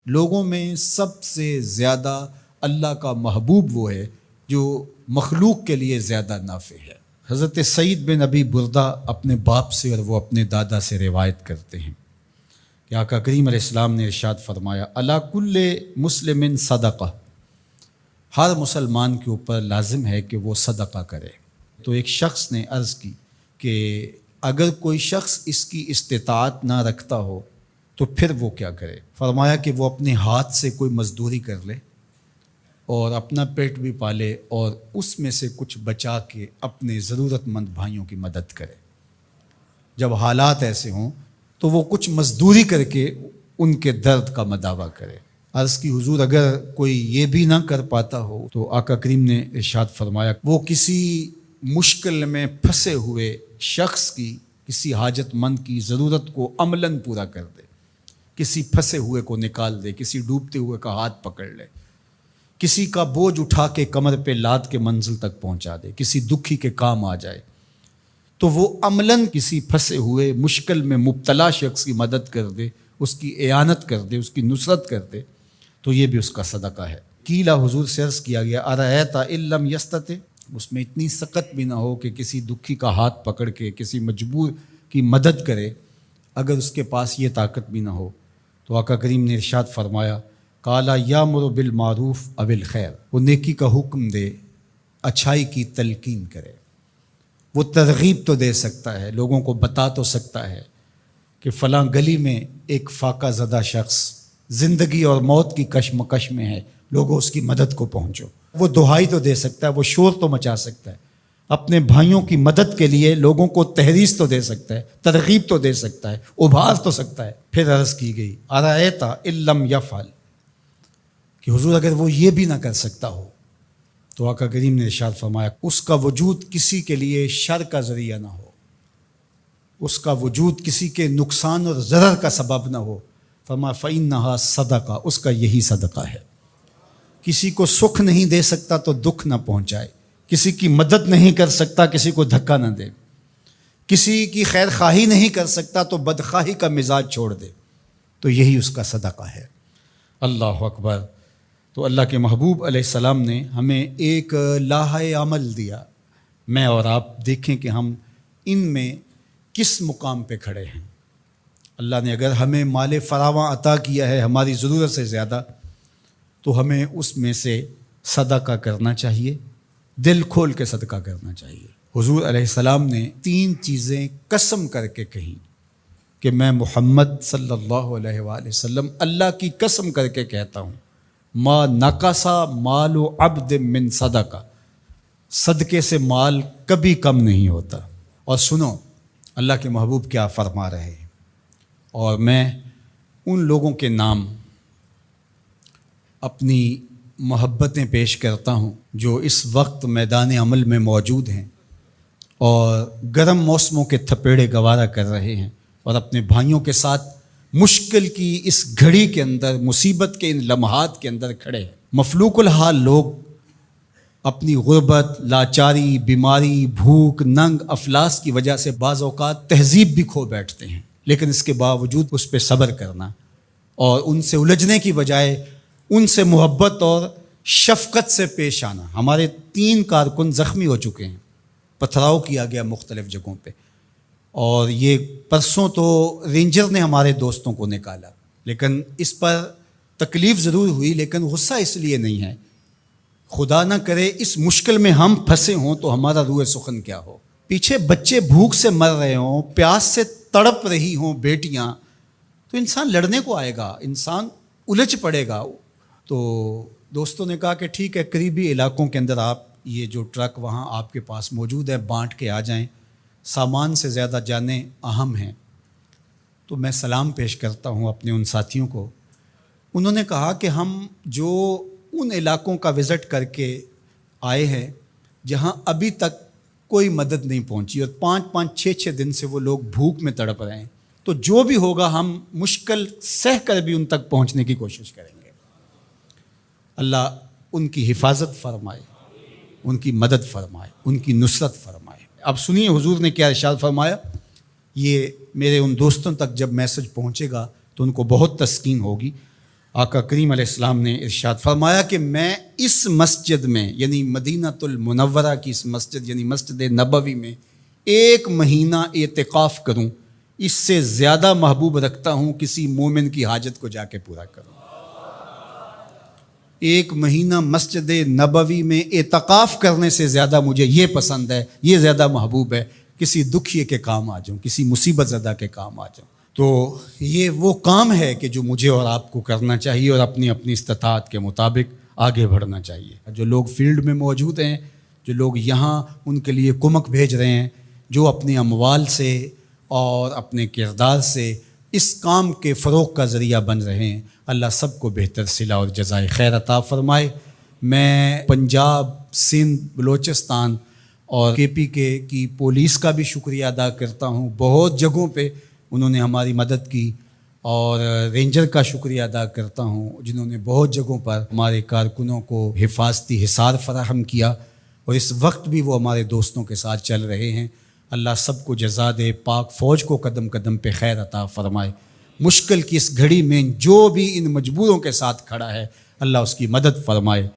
لوگوں میں سب سے زیادہ اللہ کا محبوب وہ ہے جو مخلوق کے لیے زیادہ نافع ہے۔ حضرت سعید بن ابی بردہ اپنے باپ سے اور وہ اپنے دادا سے روایت کرتے ہیں کہ آقا کریم علیہ السلام نے ارشاد فرمایا علی کل مسلم صدقہ، ہر مسلمان کے اوپر لازم ہے کہ وہ صدقہ کرے۔ تو ایک شخص نے عرض کی کہ اگر کوئی شخص اس کی استطاعت نہ رکھتا ہو تو پھر وہ کیا کرے؟ فرمایا کہ وہ اپنے ہاتھ سے کوئی مزدوری کر لے اور اپنا پیٹ بھی پالے اور اس میں سے کچھ بچا کے اپنے ضرورت مند بھائیوں کی مدد کرے۔ جب حالات ایسے ہوں تو وہ کچھ مزدوری کر کے ان کے درد کا مداوع کرے۔ عرض کی حضور اگر کوئی یہ بھی نہ کر پاتا ہو تو آقا کریم نے ارشاد فرمایا وہ کسی مشکل میں پھنسے ہوئے شخص کی، کسی حاجت مند کی ضرورت کو عملاً پورا کر دے، کسی پھنسے ہوئے کو نکال دے، کسی ڈوبتے ہوئے کا ہاتھ پکڑ لے، کسی کا بوجھ اٹھا کے کمر پہ لاد کے منزل تک پہنچا دے، کسی دکھی کے کام آ جائے، تو وہ عملاً کسی پھنسے ہوئے مشکل میں مبتلا شخص کی مدد کر دے، اس کی اعانت کر دے، اس کی نصرت کر دے، تو یہ بھی اس کا صدقہ ہے۔ قیلا حضور سے عرض کیا گیا ارأیت ان لم یستطع، اس میں اتنی سخت بھی نہ ہو کہ کسی دکھی کا ہاتھ پکڑ کے کسی مجبور کی مدد کرے، اگر اس کے پاس یہ طاقت بھی نہ ہو تو آقا کریم نے ارشاد فرمایا قالا یامر بالمعروف او الخیر، وہ نیکی کا حکم دے، اچھائی کی تلقین کرے۔ وہ ترغیب تو دے سکتا ہے، لوگوں کو بتا تو سکتا ہے کہ فلاں گلی میں ایک فاقہ زدہ شخص زندگی اور موت کی کشمکش میں ہے، لوگوں اس کی مدد کو پہنچو۔ وہ دہائی تو دے سکتا ہے، وہ شور تو مچا سکتا ہے، اپنے بھائیوں کی مدد کے لیے لوگوں کو تحریض تو دے سکتا ہے، ترغیب تو دے سکتا ہے، ابھار تو سکتا ہے۔ پھر عرض کی گئی ارأیت ان لم یفعل، کہ حضور اگر وہ یہ بھی نہ کر سکتا ہو تو آقا کریم نے ارشاد فرمایا اس کا وجود کسی کے لیے شر کا ذریعہ نہ ہو، اس کا وجود کسی کے نقصان اور ضرر کا سبب نہ ہو، فرمایا فإنہا صدقہ، اس کا یہی صدقہ ہے۔ کسی کو سکھ نہیں دے سکتا تو دکھ نہ پہنچائے، کسی کی مدد نہیں کر سکتا کسی کو دھکا نہ دے، کسی کی خیر خواہی نہیں کر سکتا تو بدخواہی کا مزاج چھوڑ دے، تو یہی اس کا صدقہ ہے۔ اللہ اکبر۔ تو اللہ کے محبوب علیہ السلام نے ہمیں ایک لاحۂ عمل دیا، میں اور آپ دیکھیں کہ ہم ان میں کس مقام پہ کھڑے ہیں۔ اللہ نے اگر ہمیں مال فراواں عطا کیا ہے ہماری ضرورت سے زیادہ، تو ہمیں اس میں سے صدقہ کرنا چاہیے، دل کھول کے صدقہ کرنا چاہیے۔ حضور علیہ السلام نے 3 چیزیں قسم کر کے کہیں کہ میں محمد صلی اللہ علیہ وآلہ وسلم اللہ کی قسم کر کے کہتا ہوں ما نقص مال عبد من صدقہ، صدقے سے مال کبھی کم نہیں ہوتا۔ اور سنو اللہ کے محبوب کیا فرما رہے ہیں، اور میں ان لوگوں کے نام اپنی محبتیں پیش کرتا ہوں جو اس وقت میدان عمل میں موجود ہیں اور گرم موسموں کے تھپیڑے گوارا کر رہے ہیں اور اپنے بھائیوں کے ساتھ مشکل کی اس گھڑی کے اندر، مصیبت کے ان لمحات کے اندر کھڑے ہیں۔ مفلوق الحال لوگ اپنی غربت، لاچاری، بیماری، بھوک، ننگ افلاس کی وجہ سے بعض اوقات تہذیب بھی کھو بیٹھتے ہیں، لیکن اس کے باوجود اس پہ صبر کرنا اور ان سے الجھنے کی بجائے ان سے محبت اور شفقت سے پیش آنا۔ ہمارے 3 کارکن زخمی ہو چکے ہیں، پتھراؤ کیا گیا مختلف جگہوں پہ، اور یہ پرسوں تو رینجر نے ہمارے دوستوں کو نکالا، لیکن اس پر تکلیف ضرور ہوئی، لیکن غصہ اس لیے نہیں ہے، خدا نہ کرے اس مشکل میں ہم پھنسے ہوں تو ہمارا روح سخن کیا ہو۔ پیچھے بچے بھوک سے مر رہے ہوں، پیاس سے تڑپ رہی ہوں بیٹیاں، تو انسان لڑنے کو آئے گا، انسان الجھ پڑے گا۔ تو دوستوں نے کہا کہ ٹھیک ہے، قریبی علاقوں کے اندر آپ یہ جو ٹرک وہاں آپ کے پاس موجود ہے بانٹ کے آ جائیں، سامان سے زیادہ جانیں اہم ہیں۔ تو میں سلام پیش کرتا ہوں اپنے ان ساتھیوں کو۔ انہوں نے کہا کہ ہم جو ان علاقوں کا وزٹ کر کے آئے ہیں جہاں ابھی تک کوئی مدد نہیں پہنچی اور 5-5 6-6 دن سے وہ لوگ بھوک میں تڑپ رہے ہیں، تو جو بھی ہوگا ہم مشکل سہ کر بھی ان تک پہنچنے کی کوشش کریں گے۔ اللہ ان کی حفاظت فرمائے، ان کی مدد فرمائے، ان کی نصرت فرمائے۔ اب سنیے حضور نے کیا ارشاد فرمایا، یہ میرے ان دوستوں تک جب میسج پہنچے گا تو ان کو بہت تسکین ہوگی۔ آقا کریم علیہ السلام نے ارشاد فرمایا کہ میں اس مسجد میں یعنی مدینہ المنورہ کی اس مسجد یعنی مسجد نبوی میں 1 مہینہ اعتکاف کروں، اس سے زیادہ محبوب رکھتا ہوں کسی مومن کی حاجت کو جا کے پورا کروں۔ 1 مہینہ مسجد نبوی میں اعتکاف کرنے سے زیادہ مجھے یہ پسند ہے، یہ زیادہ محبوب ہے، کسی دکھیے کے کام آ جاؤں، کسی مصیبت زدہ کے کام آ جاؤں۔ تو یہ وہ کام ہے کہ جو مجھے اور آپ کو کرنا چاہیے اور اپنی اپنی استطاعت کے مطابق آگے بڑھنا چاہیے۔ جو لوگ فیلڈ میں موجود ہیں، جو لوگ یہاں ان کے لیے کمک بھیج رہے ہیں، جو اپنے اموال سے اور اپنے کردار سے اس کام کے فروغ کا ذریعہ بن رہے ہیں، اللہ سب کو بہتر صلہ اور جزائے خیر عطا فرمائے۔ میں پنجاب، سندھ، بلوچستان اور KPK کی پولیس کا بھی شکریہ ادا کرتا ہوں، بہت جگہوں پہ انہوں نے ہماری مدد کی، اور رینجر کا شکریہ ادا کرتا ہوں جنہوں نے بہت جگہوں پر ہمارے کارکنوں کو حفاظتی حصار فراہم کیا، اور اس وقت بھی وہ ہمارے دوستوں کے ساتھ چل رہے ہیں۔ اللہ سب کو جزا دے، پاک فوج کو قدم قدم پہ خیر عطا فرمائے۔ مشکل کی اس گھڑی میں جو بھی ان مجبوروں کے ساتھ کھڑا ہے، اللہ اس کی مدد فرمائے۔